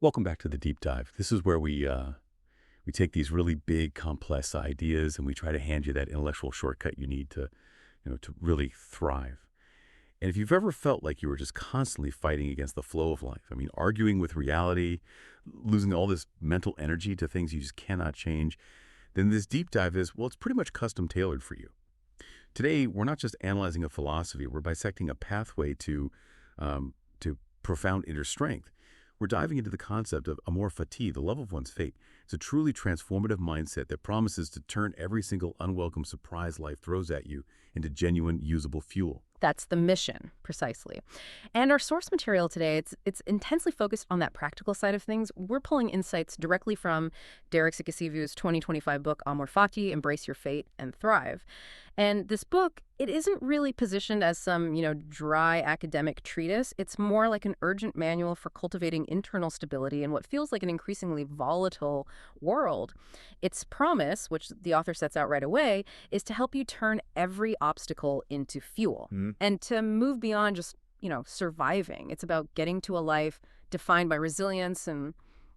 Welcome back to the deep dive. This is where we take these really big, complex ideas and we try to hand you that intellectual shortcut you need to, to really thrive. And if you've ever felt like you were just constantly fighting against the flow of life, I mean, arguing with reality, losing all this mental energy to things you just cannot change, then this deep dive is, well, it's pretty much custom tailored for you. Today, we're not just analyzing a philosophy, we're bisecting a pathway to profound inner strength. We're diving into the concept of Amor Fati, the love of one's fate. It's a truly transformative mindset that promises to turn every single unwelcome surprise life throws at you into genuine, usable fuel. That's the mission, precisely. And our source material today, it's intensely focused on that practical side of things. We're pulling insights directly from Derrick Sekiziyivu's 2025 book, Amor Fati, Embrace Your Fate and Thrive. And this book, it isn't really positioned as some, dry academic treatise. It's more like an urgent manual for cultivating internal stability in what feels like an increasingly volatile world. Its promise, which the author sets out right away, is to help you turn every obstacle into fuel and to move beyond just, surviving. It's about getting to a life defined by resilience and,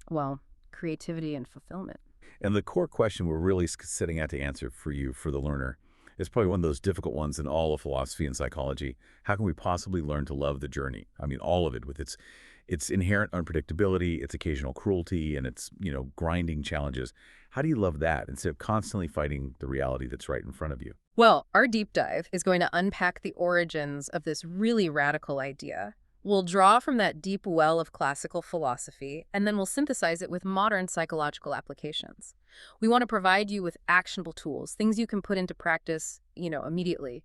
well, creativity and fulfillment. And the core question we're really setting out to answer for you, for the learner, is probably one of those difficult ones in all of philosophy and psychology. How can we possibly learn to love the journey? I mean, all of it, with its inherent unpredictability, its occasional cruelty, and its, grinding challenges. How do you love that instead of constantly fighting the reality that's right in front of you? Well, our deep dive is going to unpack the origins of this really radical idea. We'll draw from that deep well of classical philosophy, and then we'll synthesize it with modern psychological applications. We want to provide you with actionable tools, things you can put into practice, immediately,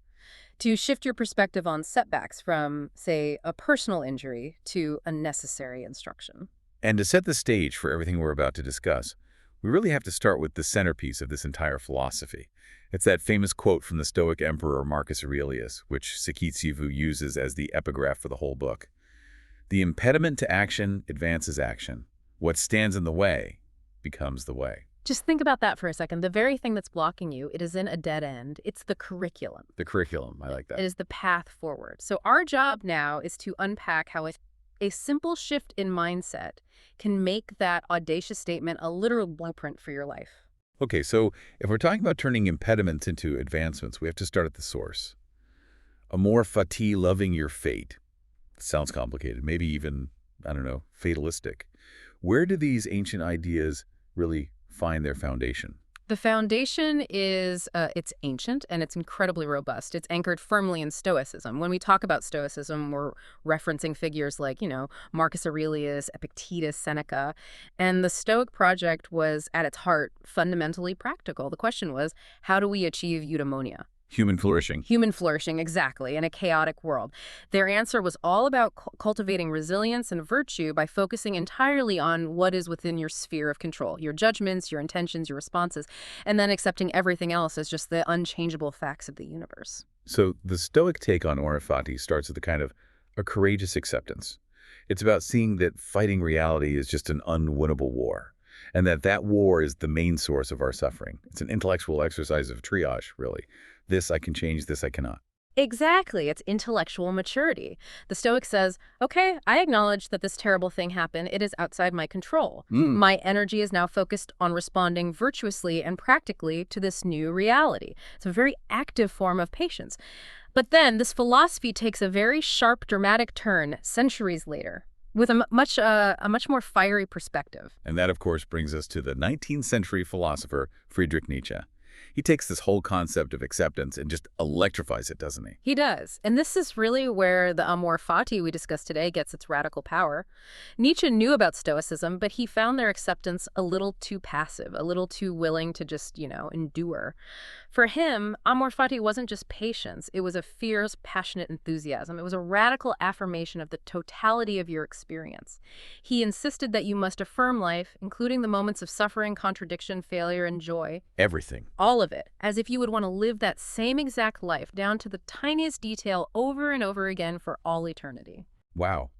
to shift your perspective on setbacks from, say, a personal injury to a necessary instruction. And to set the stage for everything we're about to discuss, we really have to start with the centerpiece of this entire philosophy. It's that famous quote from the Stoic emperor Marcus Aurelius, which Sekiziyivu uses as the epigraph for the whole book. The impediment to action advances action. What stands in the way becomes the way. Just think about that for a second. The very thing that's blocking you, it isn't a dead end. It's the curriculum. The curriculum, I like that. It is the path forward. So our job now is to unpack how a simple shift in mindset can make that audacious statement a literal blueprint for your life. Okay, so if we're talking about turning impediments into advancements, we have to start at the source. Amor Fati, loving your fate. Sounds complicated, maybe even, fatalistic. Where do these ancient ideas really find their foundation? The foundation is, it's ancient and it's incredibly robust. It's anchored firmly in Stoicism. When we talk about Stoicism, we're referencing figures like, Marcus Aurelius, Epictetus, Seneca. And the Stoic project was, at its heart, fundamentally practical. The question was, how do we achieve eudaimonia? Human flourishing. Human flourishing, exactly, in a chaotic world. Their answer was all about cultivating resilience and virtue by focusing entirely on what is within your sphere of control, your judgments, your intentions, your responses, and then accepting everything else as just the unchangeable facts of the universe. So the Stoic take on Amor Fati starts with a courageous acceptance. It's about seeing that fighting reality is just an unwinnable war, and that war is the main source of our suffering. It's an intellectual exercise of triage, really. This I can change, this I cannot. Exactly. It's intellectual maturity. The Stoic says, okay, I acknowledge that this terrible thing happened. It is outside my control. My energy is now focused on responding virtuously and practically to this new reality. It's a very active form of patience. But then this philosophy takes a very sharp, dramatic turn centuries later with a much more fiery perspective. And that, of course, brings us to the 19th century philosopher Friedrich Nietzsche. He takes this whole concept of acceptance and just electrifies it, doesn't he? He does. And this is really where the Amor Fati we discussed today gets its radical power. Nietzsche knew about Stoicism, but he found their acceptance a little too passive, a little too willing to just, endure. For him, Amor Fati wasn't just patience. It was a fierce, passionate enthusiasm. It was a radical affirmation of the totality of your experience. He insisted that you must affirm life, including the moments of suffering, contradiction, failure, and joy. Everything. All of it, as if you would want to live that same exact life down to the tiniest detail over and over again for all eternity. Wow.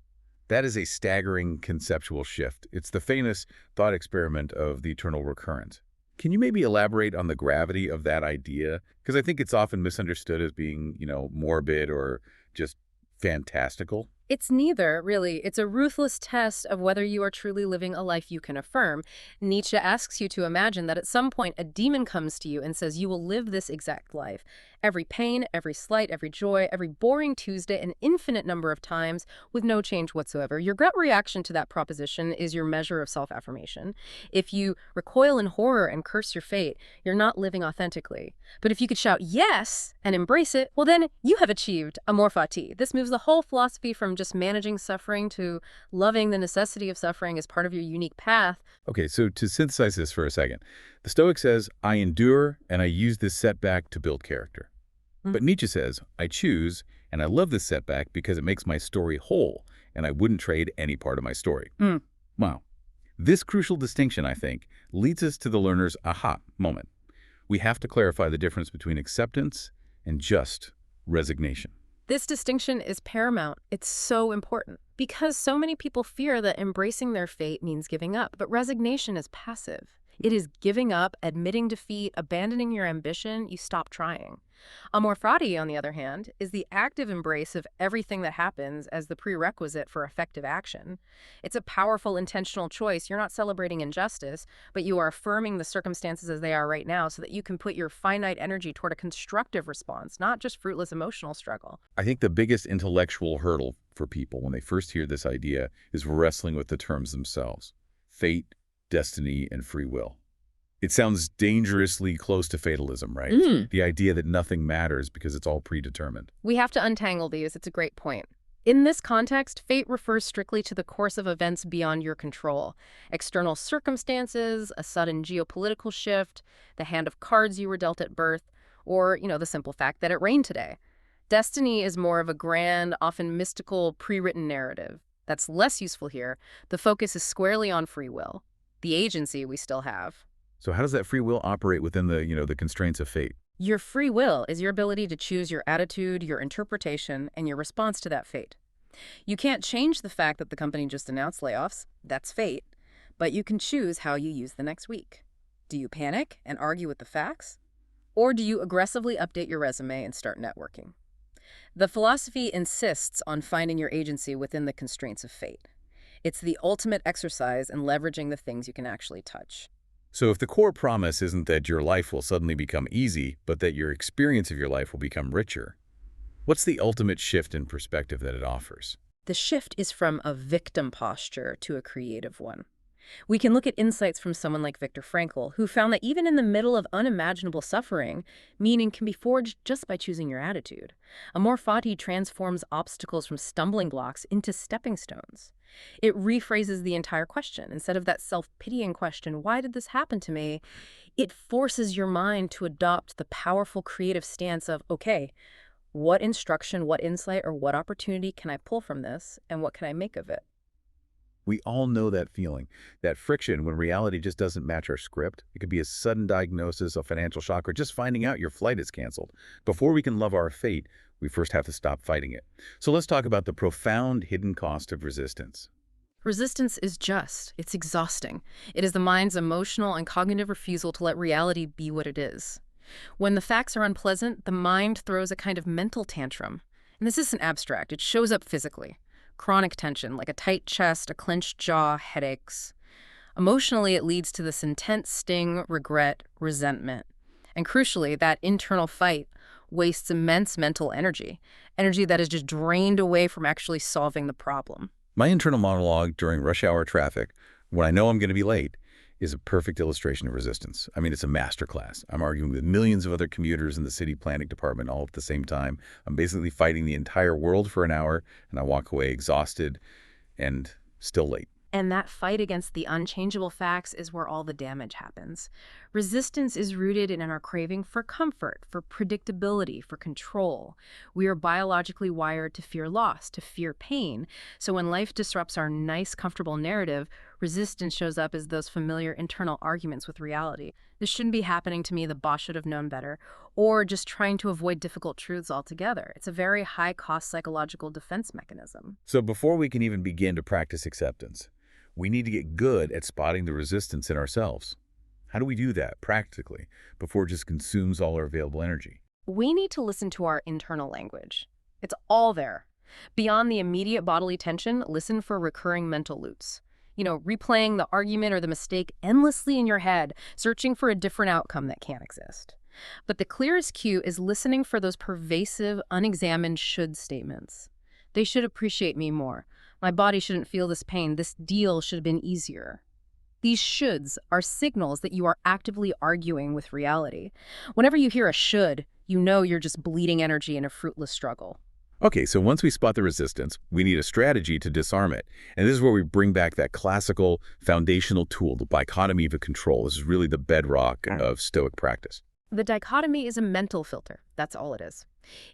That is a staggering conceptual shift. It's the famous thought experiment of the eternal recurrence. Can you maybe elaborate on the gravity of that idea? Because I think it's often misunderstood as being, morbid or just fantastical. It's neither, really. It's a ruthless test of whether you are truly living a life you can affirm. Nietzsche asks you to imagine that at some point a demon comes to you and says you will live this exact life. Every pain, every slight, every joy, every boring Tuesday, an infinite number of times with no change whatsoever. Your gut reaction to that proposition is your measure of self-affirmation. If you recoil in horror and curse your fate, you're not living authentically. But if you could shout yes and embrace it, well then you have achieved Amor Fati. This moves the whole philosophy from just managing suffering to loving the necessity of suffering as part of your unique path. Okay, so to synthesize this for a second, the Stoic says, I endure and I use this setback to build character. But Nietzsche says, I choose and I love this setback because it makes my story whole and I wouldn't trade any part of my story. Mm. Wow. This crucial distinction, I think, leads us to the learner's aha moment. We have to clarify the difference between acceptance and just resignation. This distinction is paramount. It's so important because so many people fear that embracing their fate means giving up, but resignation is passive. It is giving up, admitting defeat, abandoning your ambition. You stop trying. Amor Fati, on the other hand, is the active embrace of everything that happens as the prerequisite for effective action. It's a powerful, intentional choice. You're not celebrating injustice, but you are affirming the circumstances as they are right now so that you can put your finite energy toward a constructive response, not just fruitless emotional struggle. I think the biggest intellectual hurdle for people when they first hear this idea is wrestling with the terms themselves: fate, destiny, and free will. It sounds dangerously close to fatalism, right? The idea that nothing matters because it's all predetermined. We have to untangle these. It's a great point. In this context, fate refers strictly to the course of events beyond your control. External circumstances, a sudden geopolitical shift, the hand of cards you were dealt at birth, or, the simple fact that it rained today. Destiny is more of a grand, often mystical, pre-written narrative. That's less useful here. The focus is squarely on free will, the agency we still have. So how does that free will operate within the constraints of fate? Your free will is your ability to choose your attitude, your interpretation, and your response to that fate. You can't change the fact that the company just announced layoffs. That's fate. But you can choose how you use the next week. Do you panic and argue with the facts? Or do you aggressively update your resume and start networking? The philosophy insists on finding your agency within the constraints of fate. It's the ultimate exercise in leveraging the things you can actually touch. So if the core promise isn't that your life will suddenly become easy, but that your experience of your life will become richer, what's the ultimate shift in perspective that it offers? The shift is from a victim posture to a creative one. We can look at insights from someone like Viktor Frankl, who found that even in the middle of unimaginable suffering, meaning can be forged just by choosing your attitude. Amor Fati transforms obstacles from stumbling blocks into stepping stones. It rephrases the entire question. Instead of that self-pitying question, why did this happen to me? It forces your mind to adopt the powerful creative stance of, okay, what instruction, what insight, or what opportunity can I pull from this, and what can I make of it? We all know that feeling, that friction when reality just doesn't match our script. It could be a sudden diagnosis, a financial shock, or just finding out your flight is canceled. Before we can love our fate, we first have to stop fighting it. So let's talk about the profound hidden cost of resistance. Resistance is just. It's exhausting. It is the mind's emotional and cognitive refusal to let reality be what it is. When the facts are unpleasant, the mind throws a kind of mental tantrum. And this isn't abstract. It shows up physically. Chronic tension, like a tight chest, a clenched jaw, headaches. Emotionally, it leads to this intense sting, regret, resentment. And crucially, that internal fight wastes immense mental energy that is just drained away from actually solving the problem. My internal monologue during rush hour traffic, when I know I'm going to be late, is a perfect illustration of resistance. I mean, it's a masterclass. I'm arguing with millions of other commuters in the city planning department all at the same time. I'm basically fighting the entire world for an hour, and I walk away exhausted and still late. And that fight against the unchangeable facts is where all the damage happens. Resistance is rooted in our craving for comfort, for predictability, for control. We are biologically wired to fear loss, to fear pain. So when life disrupts our nice, comfortable narrative, resistance shows up as those familiar internal arguments with reality. This shouldn't be happening to me, the boss should have known better, or just trying to avoid difficult truths altogether. It's a very high-cost psychological defense mechanism. So before we can even begin to practice acceptance, we need to get good at spotting the resistance in ourselves. How do we do that practically before it just consumes all our available energy? We need to listen to our internal language. It's all there. Beyond the immediate bodily tension, listen for recurring mental loops. Replaying the argument or the mistake endlessly in your head, searching for a different outcome that can't exist. But the clearest cue is listening for those pervasive, unexamined should statements. They should appreciate me more. My body shouldn't feel this pain. This deal should have been easier. These shoulds are signals that you are actively arguing with reality. Whenever you hear a should, you know you're just bleeding energy in a fruitless struggle. Okay, so once we spot the resistance, we need a strategy to disarm it. And this is where we bring back that classical foundational tool, the dichotomy of control. This is really the bedrock of Stoic practice. The dichotomy is a mental filter. That's all it is.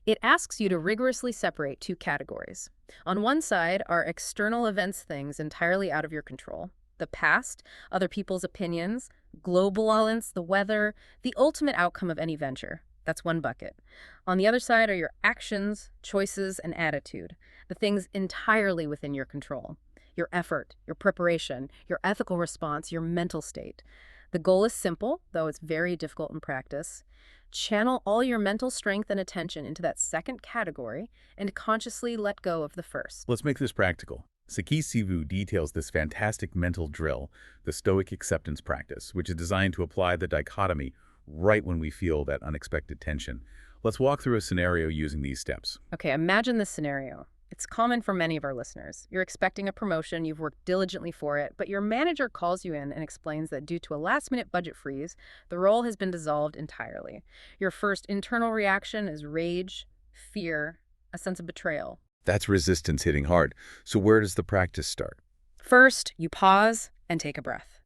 It asks you to rigorously separate two categories. On one side are external events, things entirely out of your control. The past, other people's opinions, global events, the weather, the ultimate outcome of any venture. That's one bucket. On the other side are your actions, choices, and attitude, the things entirely within your control. Your effort, your preparation, your ethical response, your mental state. The goal is simple, though it's very difficult in practice. Channel all your mental strength and attention into that second category and consciously let go of the first. Let's make this practical. Sekiziyivu details this fantastic mental drill, the Stoic acceptance practice, which is designed to apply the dichotomy right when we feel that unexpected tension. Let's walk through a scenario using these steps. Okay, imagine this scenario. It's common for many of our listeners. You're expecting a promotion, you've worked diligently for it, but your manager calls you in and explains that due to a last-minute budget freeze, the role has been dissolved entirely. Your first internal reaction is rage, fear, a sense of betrayal. That's resistance hitting hard. So where does the practice start? First, you pause and take a breath.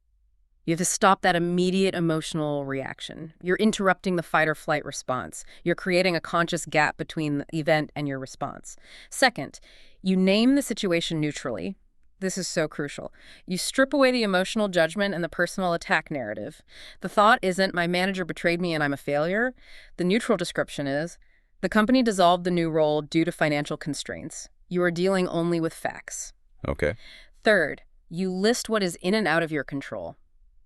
You have to stop that immediate emotional reaction. You're interrupting the fight or flight response. You're creating a conscious gap between the event and your response. Second, you name the situation neutrally. This is so crucial. You strip away the emotional judgment and the personal attack narrative. The thought isn't, my manager betrayed me and I'm a failure. The neutral description is, the company dissolved the new role due to financial constraints. You are dealing only with facts. Okay. Third, you list what is in and out of your control.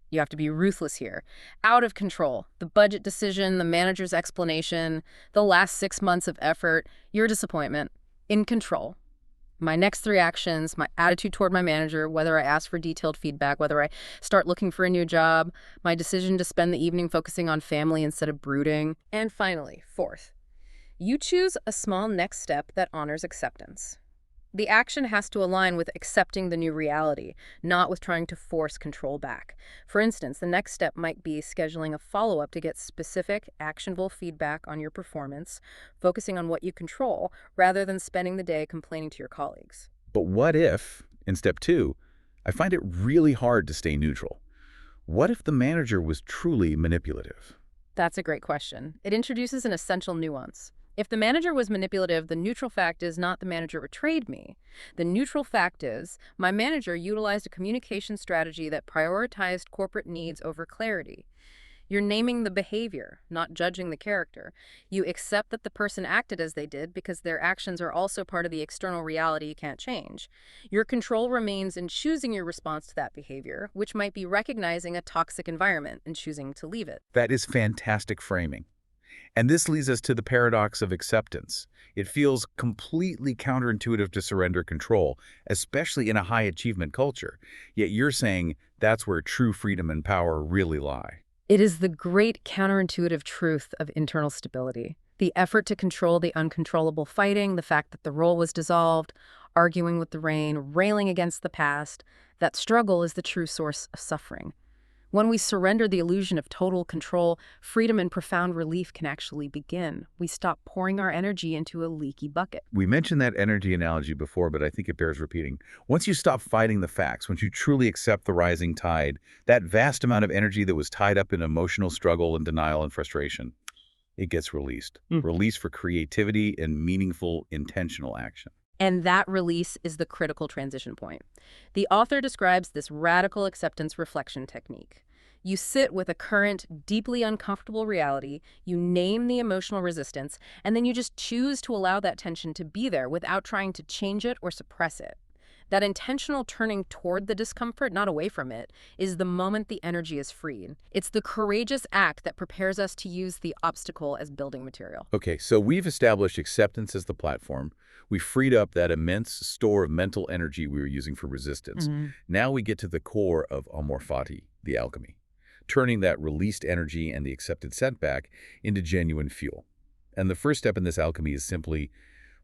You have to be ruthless here. Out of control, the budget decision, the manager's explanation, the last 6 months of effort, your disappointment. In control. My next 3 actions, my attitude toward my manager, whether I ask for detailed feedback, whether I start looking for a new job, my decision to spend the evening focusing on family instead of brooding. And finally, fourth, you choose a small next step that honors acceptance. The action has to align with accepting the new reality, not with trying to force control back. For instance, the next step might be scheduling a follow-up to get specific, actionable feedback on your performance, focusing on what you control, rather than spending the day complaining to your colleagues. But what if, in step 2, I find it really hard to stay neutral? What if the manager was truly manipulative? That's a great question. It introduces an essential nuance. If the manager was manipulative, the neutral fact is not the manager betrayed me. The neutral fact is my manager utilized a communication strategy that prioritized corporate needs over clarity. You're naming the behavior, not judging the character. You accept that the person acted as they did because their actions are also part of the external reality you can't change. Your control remains in choosing your response to that behavior, which might be recognizing a toxic environment and choosing to leave it. That is fantastic framing. And this leads us to the paradox of acceptance. It feels completely counterintuitive to surrender control, especially in a high-achievement culture. Yet you're saying that's where true freedom and power really lie. It is the great counterintuitive truth of internal stability. The effort to control the uncontrollable fighting, the fact that the role was dissolved, arguing with the rain, railing against the past, that struggle is the true source of suffering. When we surrender the illusion of total control, freedom and profound relief can actually begin. We stop pouring our energy into a leaky bucket. We mentioned that energy analogy before, but I think it bears repeating. Once you stop fighting the facts, once you truly accept the rising tide, that vast amount of energy that was tied up in emotional struggle and denial and frustration, it gets released. Released for creativity and meaningful, intentional action. And that release is the critical transition point. The author describes this radical acceptance reflection technique. You sit with a current, deeply uncomfortable reality, you name the emotional resistance, and then you just choose to allow that tension to be there without trying to change it or suppress it. That intentional turning toward the discomfort, not away from it, is the moment the energy is freed. It's the courageous act that prepares us to use the obstacle as building material. Okay, so we've established acceptance as the platform. We freed up that immense store of mental energy we were using for resistance. Mhm. Now we get to the core of Amor Fati, the alchemy, turning that released energy and the accepted setback into genuine fuel. And the first step in this alchemy is simply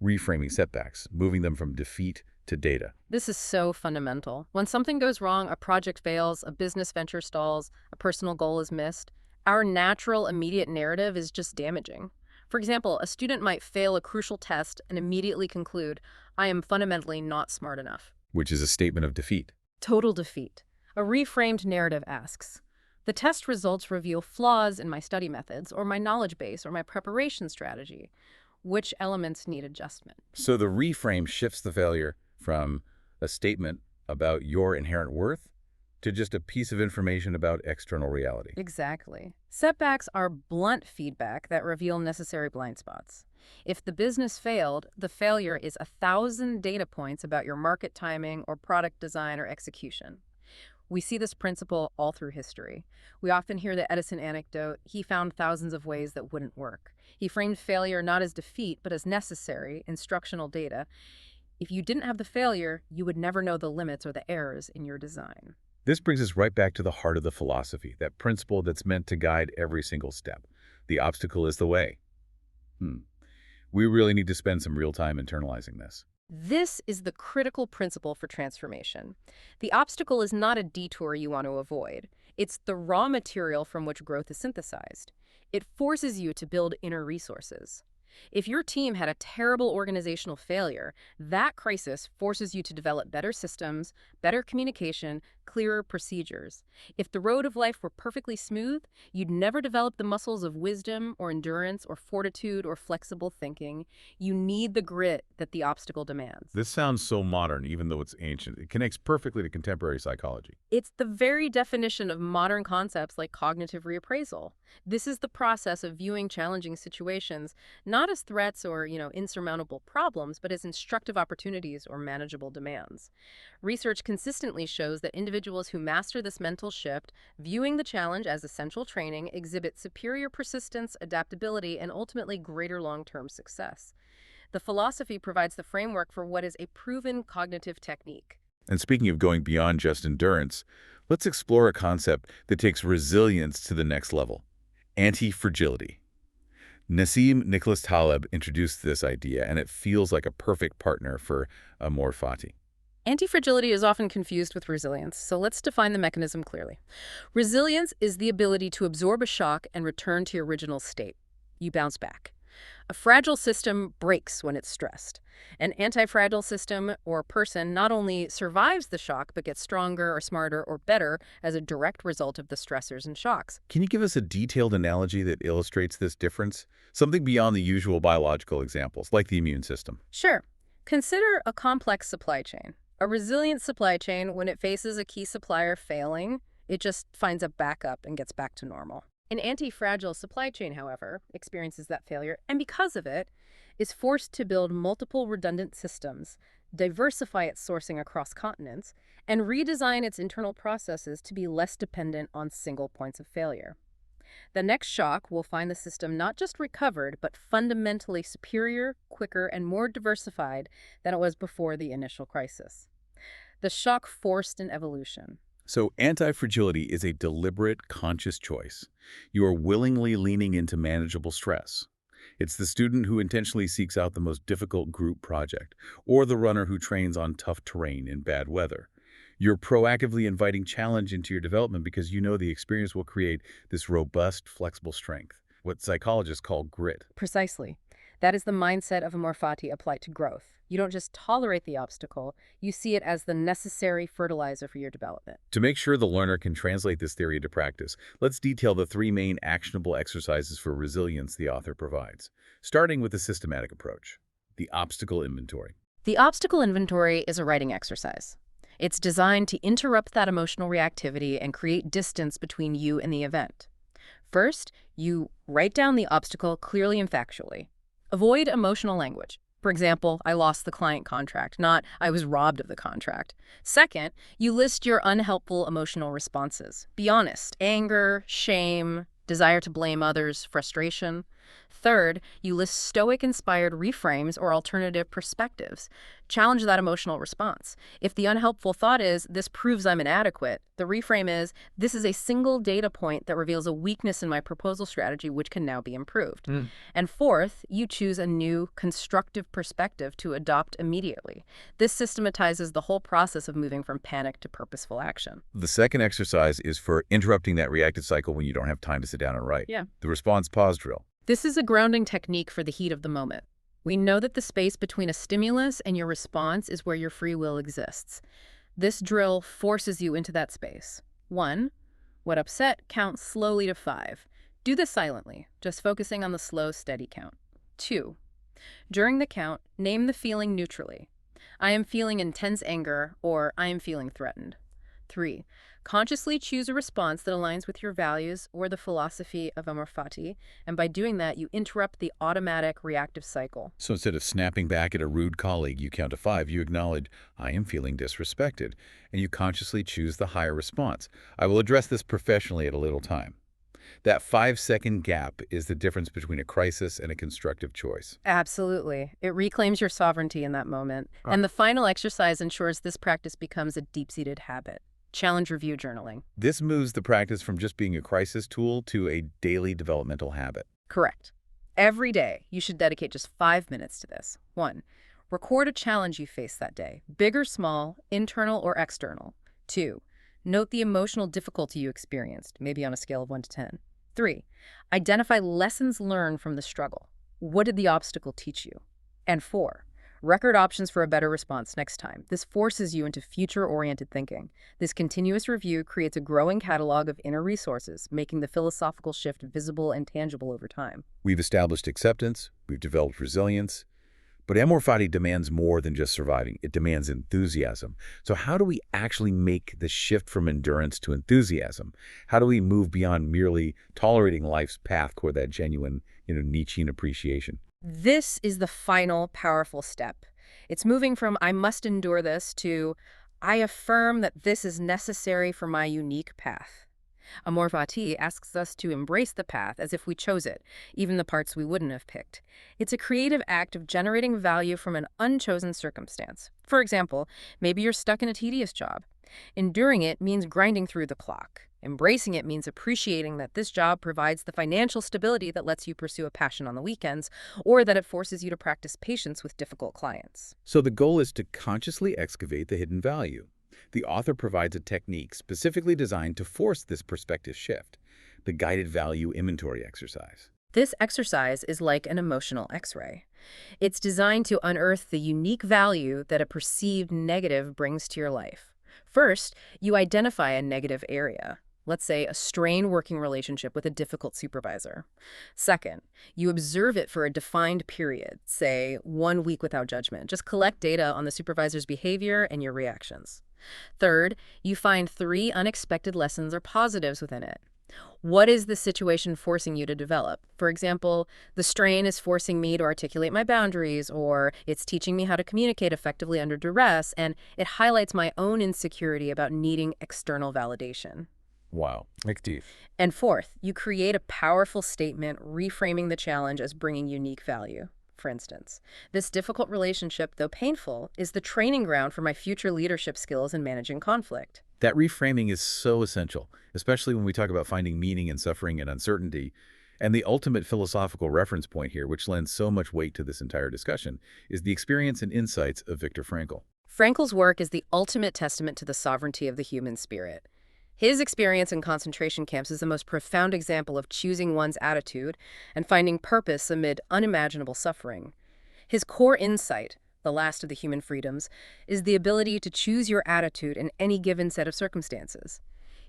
reframing setbacks, moving them from defeat to data. This is so fundamental. When something goes wrong, a project fails, a business venture stalls, a personal goal is missed, our natural immediate narrative is just damaging. For example, a student might fail a crucial test and immediately conclude, I am fundamentally not smart enough. Which is a statement of defeat. Total defeat. A reframed narrative asks, the test results reveal flaws in my study methods or my knowledge base or my preparation strategy. Which elements need adjustment? So the reframe shifts the failure from a statement about your inherent worth to just a piece of information about external reality. Exactly. Setbacks are blunt feedback that reveal necessary blind spots. If the business failed, the failure is 1,000 data points about your market timing or product design or execution. We see this principle all through history. We often hear the Edison anecdote, he found thousands of ways that wouldn't work. He framed failure not as defeat, but as necessary, instructional data. If you didn't have the failure, you would never know the limits or the errors in your design. This brings us right back to the heart of the philosophy, that principle that's meant to guide every single step. The obstacle is the way. We really need to spend some real time internalizing this. This is the critical principle for transformation. The obstacle is not a detour you want to avoid. It's the raw material from which growth is synthesized. It forces you to build inner resources. If your team had a terrible organizational failure, that crisis forces you to develop better systems, better communication, clearer procedures. If the road of life were perfectly smooth, you'd never develop the muscles of wisdom or endurance or fortitude or flexible thinking. You need the grit that the obstacle demands. This sounds so modern, even though it's ancient. It connects perfectly to contemporary psychology. It's the very definition of modern concepts like cognitive reappraisal. This is the process of viewing challenging situations not as threats or, insurmountable problems, but as instructive opportunities or manageable demands. Research consistently shows that individuals who master this mental shift, viewing the challenge as essential training, exhibit superior persistence, adaptability, and ultimately greater long-term success. The philosophy provides the framework for what is a proven cognitive technique. And speaking of going beyond just endurance, let's explore a concept that takes resilience to the next level: anti-fragility. Nassim Nicholas Taleb introduced this idea, and it feels like a perfect partner for Amor Fati. Anti-fragility is often confused with resilience, so let's define the mechanism clearly. Resilience is the ability to absorb a shock and return to your original state. You bounce back. A fragile system breaks when it's stressed. An anti-fragile system or person not only survives the shock, but gets stronger or smarter or better as a direct result of the stressors and shocks. Can you give us a detailed analogy that illustrates this difference? Something beyond the usual biological examples, like the immune system. Sure. Consider a complex supply chain. A resilient supply chain, when it faces a key supplier failing, it just finds a backup and gets back to normal. An anti-fragile supply chain, however, experiences that failure, and because of it, is forced to build multiple redundant systems, diversify its sourcing across continents, and redesign its internal processes to be less dependent on single points of failure. The next shock will find the system not just recovered, but fundamentally superior, quicker, and more diversified than it was before the initial crisis. The shock forced an evolution. So anti-fragility is a deliberate, conscious choice. You are willingly leaning into manageable stress. It's the student who intentionally seeks out the most difficult group project, or the runner who trains on tough terrain in bad weather. You're proactively inviting challenge into your development because you know the experience will create this robust, flexible strength, what psychologists call grit. Precisely. That is the mindset of Amor Fati applied to growth. You don't just tolerate the obstacle, you see it as the necessary fertilizer for your development. To make sure the learner can translate this theory into practice, let's detail the 3 main actionable exercises for resilience the author provides, starting with a systematic approach: the obstacle inventory. The obstacle inventory is a writing exercise. It's designed to interrupt that emotional reactivity and create distance between you and the event. First, you write down the obstacle clearly and factually. Avoid emotional language. For example, I lost the client contract, not I was robbed of the contract. Second, you list your unhelpful emotional responses. Be honest: anger, shame, desire to blame others, frustration. Third, you list Stoic-inspired reframes or alternative perspectives. Challenge that emotional response. If the unhelpful thought is, this proves I'm inadequate, the reframe is, this is a single data point that reveals a weakness in my proposal strategy which can now be improved. And fourth, you choose a new, constructive perspective to adopt immediately. This systematizes the whole process of moving from panic to purposeful action. The second exercise is for interrupting that reactive cycle when you don't have time to sit down and write. Yeah. The response pause drill. This is a grounding technique for the heat of the moment. We know that the space between a stimulus and your response is where your free will exists. This drill forces you into that space. 1. What upset? Count slowly to 5. Do this silently, just focusing on the slow, steady count. 2. During the count, name the feeling neutrally. I am feeling intense anger, or I am feeling threatened. 3. Consciously choose a response that aligns with your values or the philosophy of Amor Fati, and by doing that, you interrupt the automatic reactive cycle. So instead of snapping back at a rude colleague, you count to 5, you acknowledge, I am feeling disrespected, and you consciously choose the higher response. I will address this professionally at a little time. That 5-second gap is the difference between a crisis and a constructive choice. Absolutely. It reclaims your sovereignty in that moment. And the final exercise ensures this practice becomes a deep-seated habit. Challenge review journaling. This moves the practice from just being a crisis tool to a daily developmental habit. Correct. Every day, you should dedicate just 5 minutes to this. 1. Record a challenge you faced that day, big or small, internal or external. 2. Note the emotional difficulty you experienced, maybe on a scale of 1 to 10. 3. Identify lessons learned from the struggle. What did the obstacle teach you? And 4. Record options for a better response next time. This forces you into future-oriented thinking. This continuous review creates a growing catalog of inner resources, making the philosophical shift visible and tangible over time. We've established acceptance, we've developed resilience, but Amor Fati demands more than just surviving. It demands enthusiasm. So how do we actually make the shift from endurance to enthusiasm? How do we move beyond merely tolerating life's path toward that genuine, Nietzschean appreciation? This is the final powerful step. It's moving from I must endure this to I affirm that this is necessary for my unique path. Amor Fati asks us to embrace the path as if we chose it, even the parts we wouldn't have picked. It's a creative act of generating value from an unchosen circumstance. For example, maybe you're stuck in a tedious job. Enduring it means grinding through the clock. Embracing it means appreciating that this job provides the financial stability that lets you pursue a passion on the weekends, or that it forces you to practice patience with difficult clients. So the goal is to consciously excavate the hidden value. The author provides a technique specifically designed to force this perspective shift, the guided value inventory exercise. This exercise is like an emotional X-ray. It's designed to unearth the unique value that a perceived negative brings to your life. First, you identify a negative area. Let's say a strained working relationship with a difficult supervisor. Second, you observe it for a defined period, say 1 week without judgment. Just collect data on the supervisor's behavior and your reactions. Third, you find 3 unexpected lessons or positives within it. What is the situation forcing you to develop? For example, the strain is forcing me to articulate my boundaries, or it's teaching me how to communicate effectively under duress, and it highlights my own insecurity about needing external validation. Wow. And fourth, you create a powerful statement reframing the challenge as bringing unique value. For instance, this difficult relationship, though painful, is the training ground for my future leadership skills in managing conflict. That reframing is so essential, especially when we talk about finding meaning in suffering and uncertainty. And the ultimate philosophical reference point here, which lends so much weight to this entire discussion, is the experience and insights of Viktor Frankl. Frankl's work is the ultimate testament to the sovereignty of the human spirit. His experience in concentration camps is the most profound example of choosing one's attitude and finding purpose amid unimaginable suffering. His core insight, the last of the human freedoms, is the ability to choose your attitude in any given set of circumstances.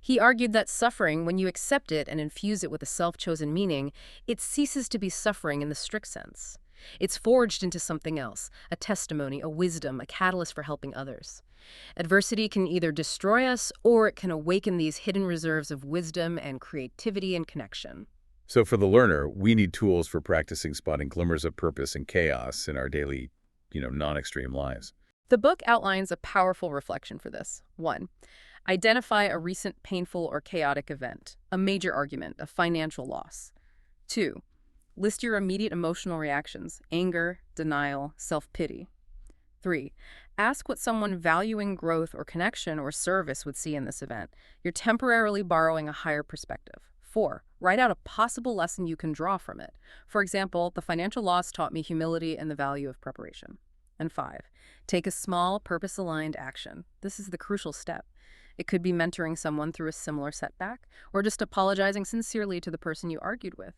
He argued that suffering, when you accept it and infuse it with a self-chosen meaning, it ceases to be suffering in the strict sense. It's forged into something else, a testimony, a wisdom, a catalyst for helping others. Adversity can either destroy us or it can awaken these hidden reserves of wisdom and creativity and connection. So for the learner, we need tools for practicing spotting glimmers of purpose and chaos in our daily non-extreme lives. The book outlines a powerful reflection for this. 1. Identify a recent painful or chaotic event, a major argument, a financial loss. 2. List your immediate emotional reactions, anger, denial, self-pity. 3. Ask what someone valuing growth or connection or service would see in this event. You're temporarily borrowing a higher perspective. 4. Write out a possible lesson you can draw from it. For example, the financial loss taught me humility and the value of preparation. And 5. Take a small, purpose-aligned action. This is the crucial step. It could be mentoring someone through a similar setback, or just apologizing sincerely to the person you argued with.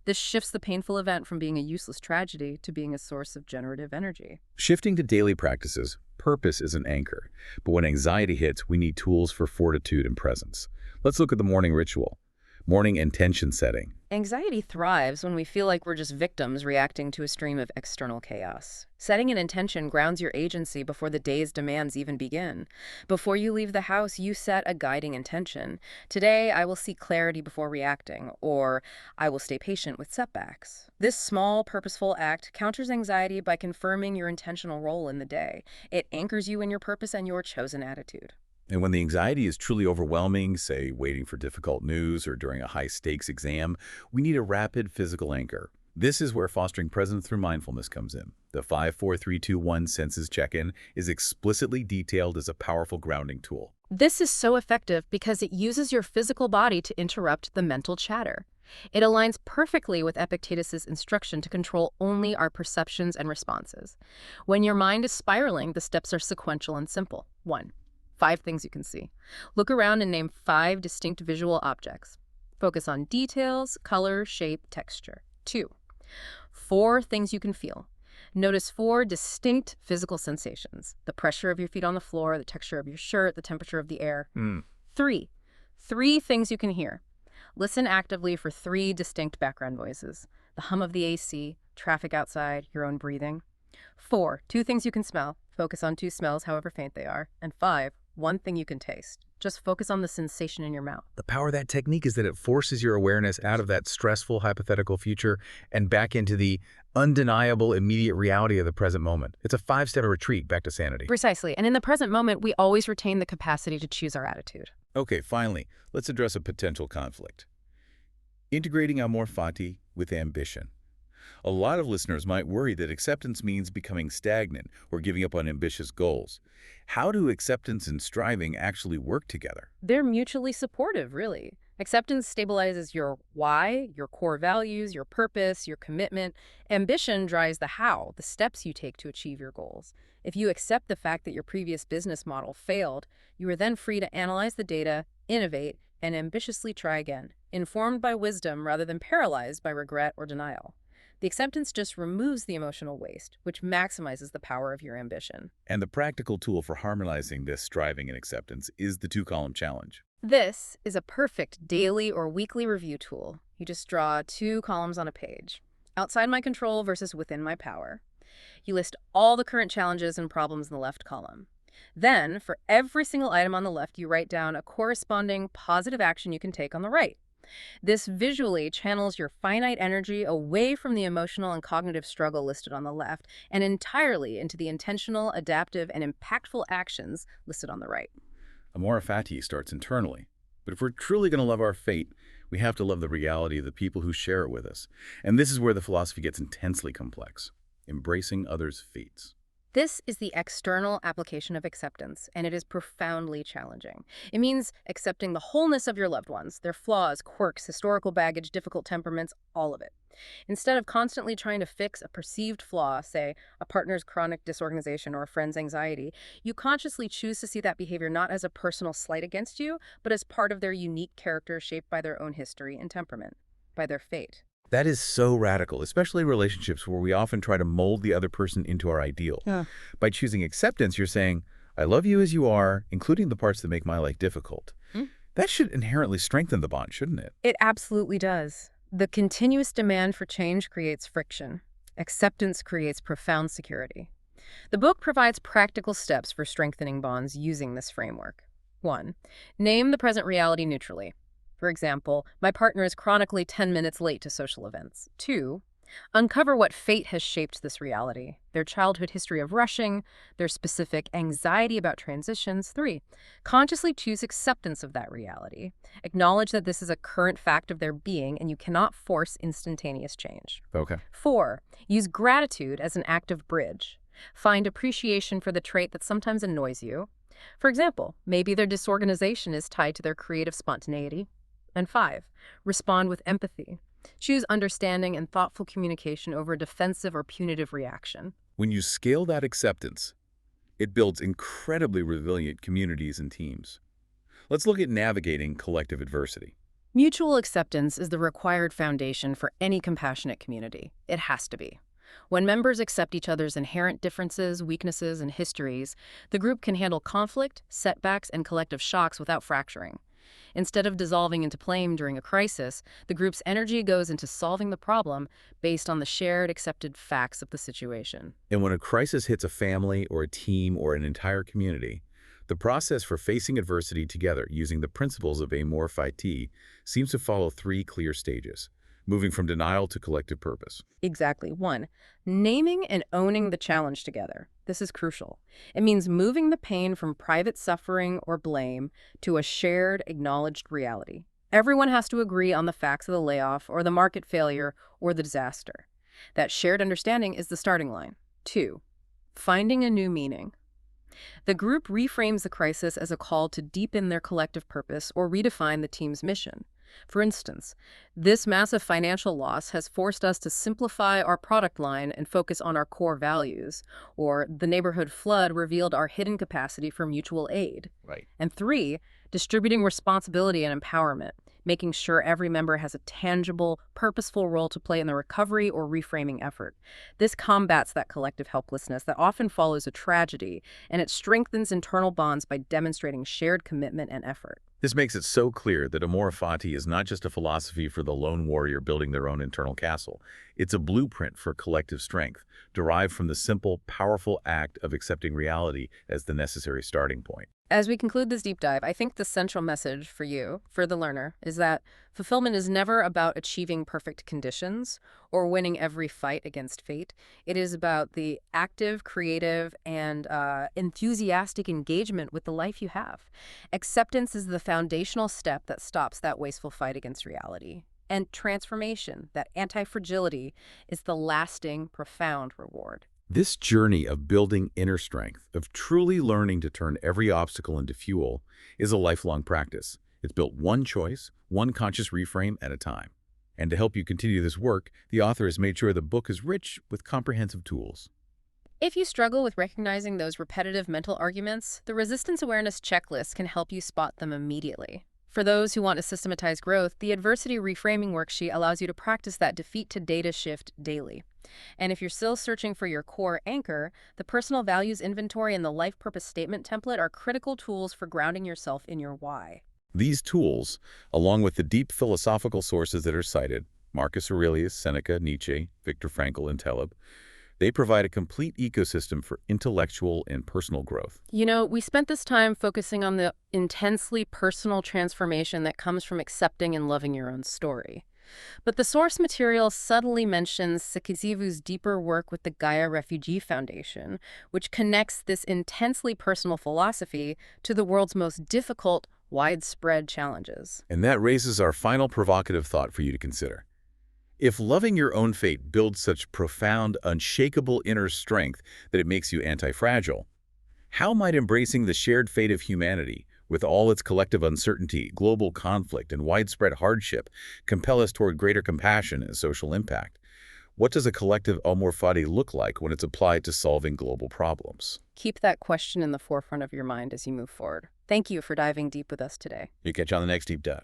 This shifts the painful event from being a useless tragedy to being a source of generative energy. Shifting to daily practices, purpose is an anchor. But when anxiety hits, we need tools for fortitude and presence. Let's look at the morning ritual. Morning intention setting. Anxiety thrives when we feel like we're just victims reacting to a stream of external chaos. Setting an intention grounds your agency before the day's demands even begin. Before you leave the house, you set a guiding intention. Today, I will seek clarity before reacting, or I will stay patient with setbacks. This small, purposeful act counters anxiety by confirming your intentional role in the day. It anchors you in your purpose and your chosen attitude. And when the anxiety is truly overwhelming, say waiting for difficult news or during a high-stakes exam, we need a rapid physical anchor. This is where fostering presence through mindfulness comes in. The 5-4-3-2-1 senses check-in is explicitly detailed as a powerful grounding tool. This is so effective because it uses your physical body to interrupt the mental chatter. It aligns perfectly with Epictetus's instruction to control only our perceptions and responses. When your mind is spiraling, the steps are sequential and simple. 1. 5 things you can see. Look around and name 5 distinct visual objects. Focus on details, color, shape, texture. 2. 4 things you can feel. Notice 4 distinct physical sensations: the pressure of your feet on the floor, the texture of your shirt, the temperature of the air. 3 things you can hear. Listen actively for 3 distinct background voices: the hum of the AC, traffic outside, your own breathing. 4 2 things you can smell. Focus on 2 smells, however faint they are. And 5 1 thing you can taste. Just focus on the sensation in your mouth. The power of that technique is that it forces your awareness out of that stressful hypothetical future and back into the undeniable immediate reality of the present moment. It's a 5-step retreat back to sanity. Precisely. And in the present moment, we always retain the capacity to choose our attitude. Okay, finally, let's address a potential conflict. Integrating Amor Fati with ambition. A lot of listeners might worry that acceptance means becoming stagnant or giving up on ambitious goals. How do acceptance and striving actually work together? They're mutually supportive, really. Acceptance stabilizes your why, your core values, your purpose, your commitment. Ambition drives the how, the steps you take to achieve your goals. If you accept the fact that your previous business model failed, you are then free to analyze the data, innovate, and ambitiously try again, informed by wisdom rather than paralyzed by regret or denial. The acceptance just removes the emotional waste, which maximizes the power of your ambition. And the practical tool for harmonizing this striving and acceptance is the 2-column challenge. This is a perfect daily or weekly review tool. You just draw 2 columns on a page. Outside my control versus within my power. You list all the current challenges and problems in the left column. Then, for every single item on the left, you write down a corresponding positive action you can take on the right. This visually channels your finite energy away from the emotional and cognitive struggle listed on the left and entirely into the intentional, adaptive, and impactful actions listed on the right. Amor Fati starts internally. But if we're truly going to love our fate, we have to love the reality of the people who share it with us. And this is where the philosophy gets intensely complex: embracing others' fates. This is the external application of acceptance, and it is profoundly challenging. It means accepting the wholeness of your loved ones, their flaws, quirks, historical baggage, difficult temperaments, all of it. Instead of constantly trying to fix a perceived flaw, say a partner's chronic disorganization or a friend's anxiety, you consciously choose to see that behavior not as a personal slight against you, but as part of their unique character shaped by their own history and temperament, by their fate. That is so radical, especially in relationships where we often try to mold the other person into our ideal. By choosing acceptance, you're saying, I love you as you are, including the parts that make my life difficult. That should inherently strengthen the bond, shouldn't it? It absolutely does. The continuous demand for change creates friction. Acceptance creates profound security. The book provides practical steps for strengthening bonds using this framework. 1. Name the present reality neutrally. For example, my partner is chronically 10 minutes late to social events. 2. Uncover what fate has shaped this reality, their childhood history of rushing, their specific anxiety about transitions. 3. Consciously choose acceptance of that reality. Acknowledge that this is a current fact of their being and you cannot force instantaneous change. Okay. 4. Use gratitude as an active bridge. Find appreciation for the trait that sometimes annoys you. For example, maybe their disorganization is tied to their creative spontaneity. And 5. Respond with empathy. Choose understanding and thoughtful communication over a defensive or punitive reaction. When you scale that acceptance, it builds incredibly resilient communities and teams. Let's look at navigating collective adversity. Mutual acceptance is the required foundation for any compassionate community. It has to be. When members accept each other's inherent differences, weaknesses, and histories, the group can handle conflict, setbacks, and collective shocks without fracturing. Instead of dissolving into blame during a crisis, the group's energy goes into solving the problem based on the shared accepted facts of the situation. And when a crisis hits a family or a team or an entire community, the process for facing adversity together using the principles of Amor Fati seems to follow 3 clear stages, moving from denial to collective purpose. Exactly. 1. Naming and owning the challenge together. This is crucial. It means moving the pain from private suffering or blame to a shared, acknowledged reality. Everyone has to agree on the facts of the layoff or the market failure or the disaster. That shared understanding is the starting line. 2. Finding a new meaning. The group reframes the crisis as a call to deepen their collective purpose or redefine the team's mission. For instance, this massive financial loss has forced us to simplify our product line and focus on our core values, or the neighborhood flood revealed our hidden capacity for mutual aid. Right. And 3, distributing responsibility and empowerment, making sure every member has a tangible, purposeful role to play in the recovery or reframing effort. This combats that collective helplessness that often follows a tragedy, and it strengthens internal bonds by demonstrating shared commitment and effort. This makes it so clear that Amor Fati is not just a philosophy for the lone warrior building their own internal castle. It's a blueprint for collective strength, derived from the simple, powerful act of accepting reality as the necessary starting point. As we conclude this deep dive, I think the central message for you, for the learner, is that fulfillment is never about achieving perfect conditions or winning every fight against fate. It is about the active, creative, and enthusiastic engagement with the life you have. Acceptance is the foundational step that stops that wasteful fight against reality. And transformation, that anti-fragility, is the lasting, profound reward. This journey of building inner strength, of truly learning to turn every obstacle into fuel, is a lifelong practice. It's built one choice, one conscious reframe at a time. And to help you continue this work, the author has made sure the book is rich with comprehensive tools. If you struggle with recognizing those repetitive mental arguments, the Resistance Awareness Checklist can help you spot them immediately. For those who want to systematize growth, the Adversity Reframing Worksheet allows you to practice that defeat to data shift daily. And if you're still searching for your core anchor, the Personal Values Inventory and the Life Purpose Statement Template are critical tools for grounding yourself in your why. These tools, along with the deep philosophical sources that are cited, Marcus Aurelius, Seneca, Nietzsche, Viktor Frankl, and Taleb, they provide a complete ecosystem for intellectual and personal growth. You know, we spent this time focusing on the intensely personal transformation that comes from accepting and loving your own story. But the source material subtly mentions Sekiziyivu's deeper work with the Gaia Refugee Foundation, which connects this intensely personal philosophy to the world's most difficult, widespread challenges. And that raises our final provocative thought for you to consider. If loving your own fate builds such profound, unshakable inner strength that it makes you anti-fragile, how might embracing the shared fate of humanity, with all its collective uncertainty, global conflict, and widespread hardship, compel us toward greater compassion and social impact? What does a collective Amor Fati look like when it's applied to solving global problems? Keep that question in the forefront of your mind as you move forward. Thank you for diving deep with us today. You catch you on the next Deep Dive.